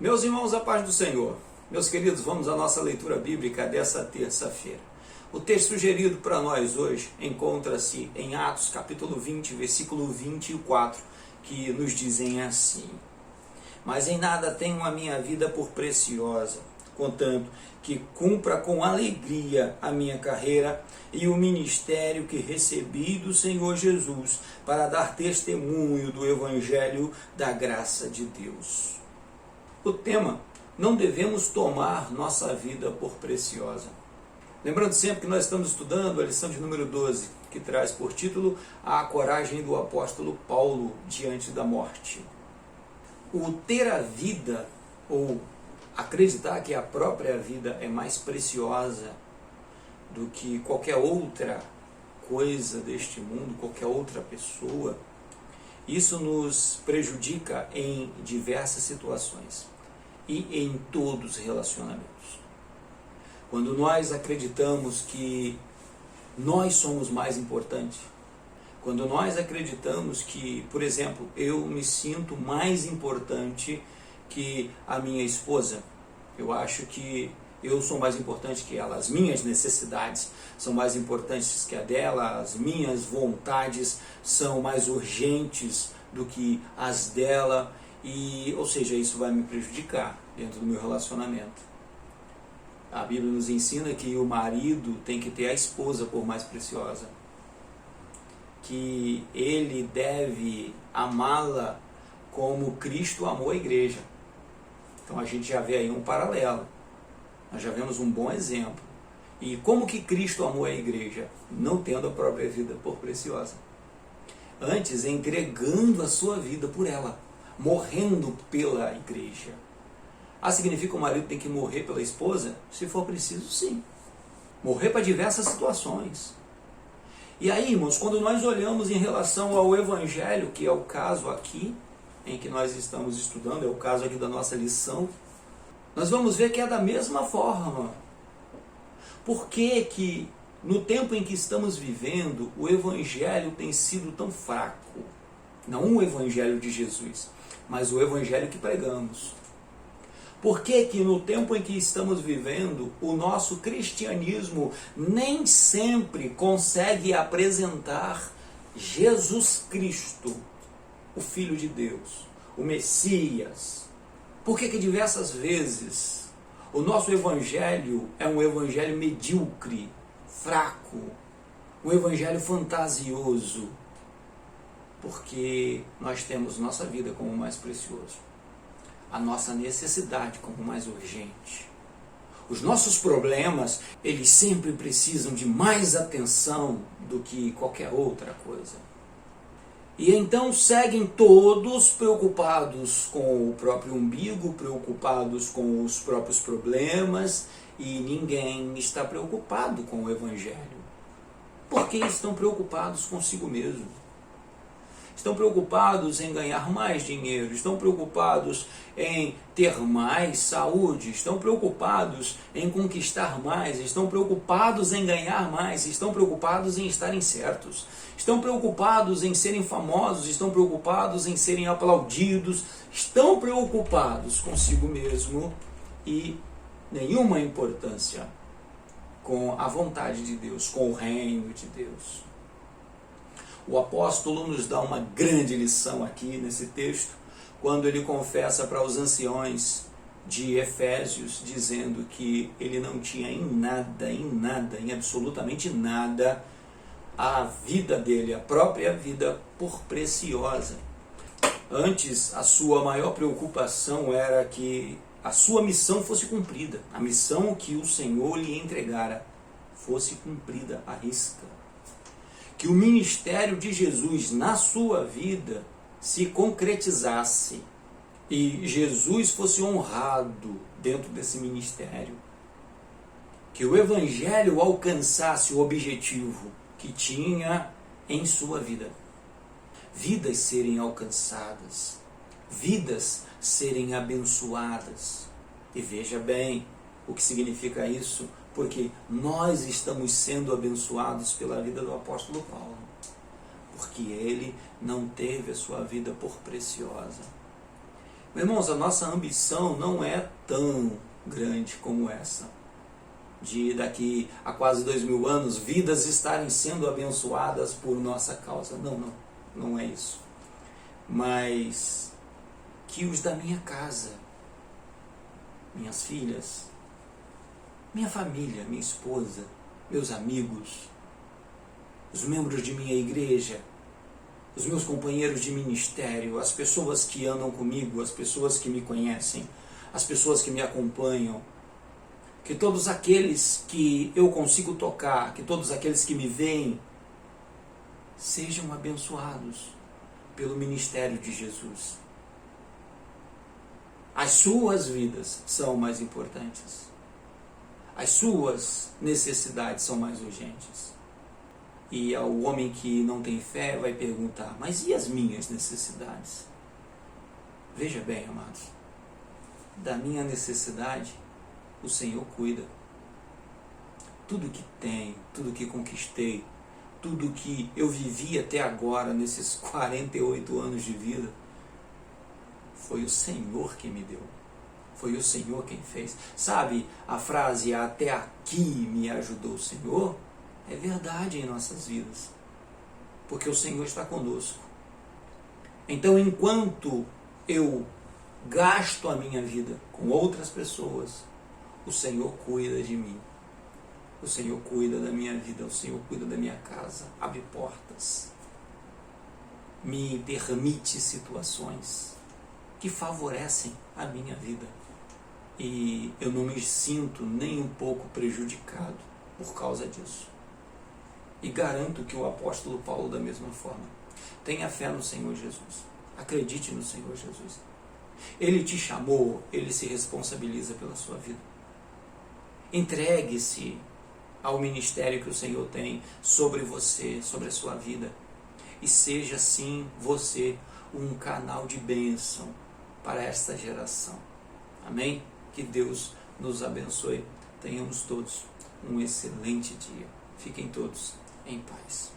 Meus irmãos, a paz do Senhor. Meus queridos, vamos à nossa leitura bíblica dessa terça-feira. O texto sugerido para nós hoje encontra-se em Atos capítulo 20, versículo 24, que nos dizem assim: Mas em nada tenho a minha vida por preciosa, contanto que cumpra com alegria a minha carreira e o ministério que recebi do Senhor Jesus para dar testemunho do Evangelho da graça de Deus. O tema: não devemos tomar nossa vida por preciosa. Lembrando sempre que nós estamos estudando a lição de número 12, que traz por título A coragem do apóstolo Paulo diante da morte. O ter a vida, ou acreditar que a própria vida é mais preciosa do que qualquer outra coisa deste mundo, qualquer outra pessoa, isso nos prejudica em diversas situações e em todos os relacionamentos. Quando nós acreditamos que nós somos mais importantes, quando nós acreditamos que, por exemplo, eu me sinto mais importante que a minha esposa, eu acho que eu sou mais importante que ela, as minhas necessidades são mais importantes que a dela, as minhas vontades são mais urgentes do que as dela, ou seja, isso vai me prejudicar dentro do meu relacionamento. A Bíblia nos ensina que o marido tem que ter a esposa por mais preciosa, que ele deve amá-la como Cristo amou a igreja. Então a gente já vê aí um paralelo, nós já vemos um bom exemplo. E como que Cristo amou a igreja? Não tendo a própria vida por preciosa, antes entregando a sua vida por ela, morrendo pela igreja. Significa que o marido tem que morrer pela esposa? Se for preciso, sim. Morrer para diversas situações. E aí, irmãos, quando nós olhamos em relação ao Evangelho, que é o caso aqui, em que nós estamos estudando, é o caso aqui da nossa lição, nós vamos ver que é da mesma forma. Por que no tempo em que estamos vivendo, o Evangelho tem sido tão fraco? Não o Evangelho de Jesus, mas o Evangelho que pregamos. Por que no tempo em que estamos vivendo, o nosso cristianismo nem sempre consegue apresentar Jesus Cristo, o Filho de Deus, o Messias? Por que diversas vezes o nosso evangelho é um evangelho medíocre, fraco, um evangelho fantasioso? Porque nós temos nossa vida como mais precioso, a nossa necessidade como mais urgente. Os nossos problemas, eles sempre precisam de mais atenção do que qualquer outra coisa. E então seguem todos preocupados com o próprio umbigo, preocupados com os próprios problemas, e ninguém está preocupado com o Evangelho. Porque estão preocupados consigo mesmo. Estão preocupados em ganhar mais dinheiro, estão preocupados em ter mais saúde, estão preocupados em conquistar mais, estão preocupados em ganhar mais, estão preocupados em estarem certos, estão preocupados em serem famosos, estão preocupados em serem aplaudidos, estão preocupados consigo mesmo e nenhuma importância com a vontade de Deus, com o reino de Deus. O apóstolo nos dá uma grande lição aqui nesse texto, quando ele confessa para os anciões de Efésios, dizendo que ele não tinha em absolutamente nada, a vida dele, a própria vida, por preciosa. Antes, a sua maior preocupação era que a sua missão fosse cumprida, a missão que o Senhor lhe entregara fosse cumprida à risca. Que o ministério de Jesus na sua vida se concretizasse e Jesus fosse honrado dentro desse ministério. Que o Evangelho alcançasse o objetivo que tinha em sua vida. Vidas serem alcançadas, vidas serem abençoadas. E veja bem o que significa isso, porque nós estamos sendo abençoados pela vida do apóstolo Paulo, porque ele não teve a sua vida por preciosa. Irmãos, a nossa ambição não é tão grande como essa, de daqui a quase 2000 anos, vidas estarem sendo abençoadas por nossa causa. Não é isso. Mas que os da minha casa, minhas filhas, minha família, minha esposa, meus amigos, os membros de minha igreja, os meus companheiros de ministério, as pessoas que andam comigo, as pessoas que me conhecem, as pessoas que me acompanham, que todos aqueles que eu consigo tocar, que todos aqueles que me veem, sejam abençoados pelo ministério de Jesus. As suas vidas são mais importantes. As suas necessidades são mais urgentes. E o homem que não tem fé vai perguntar, mas e as minhas necessidades? Veja bem, amados, da minha necessidade o Senhor cuida. Tudo que tenho, tudo que conquistei, tudo que eu vivi até agora, nesses 48 anos de vida, foi o Senhor que me deu. Foi o Senhor quem fez. Sabe a frase, até aqui me ajudou o Senhor? É verdade em nossas vidas, porque o Senhor está conosco. Então, enquanto eu gasto a minha vida com outras pessoas, o Senhor cuida de mim. O Senhor cuida da minha vida, o Senhor cuida da minha casa, abre portas, me permite situações que favorecem a minha vida. E eu não me sinto nem um pouco prejudicado por causa disso. E garanto que o apóstolo Paulo da mesma forma. Tenha fé no Senhor Jesus. Acredite no Senhor Jesus. Ele te chamou, Ele se responsabiliza pela sua vida. Entregue-se ao ministério que o Senhor tem sobre você, sobre a sua vida. E seja, sim, você um canal de bênção para esta geração. Amém? Que Deus nos abençoe. Tenhamos todos um excelente dia. Fiquem todos em paz.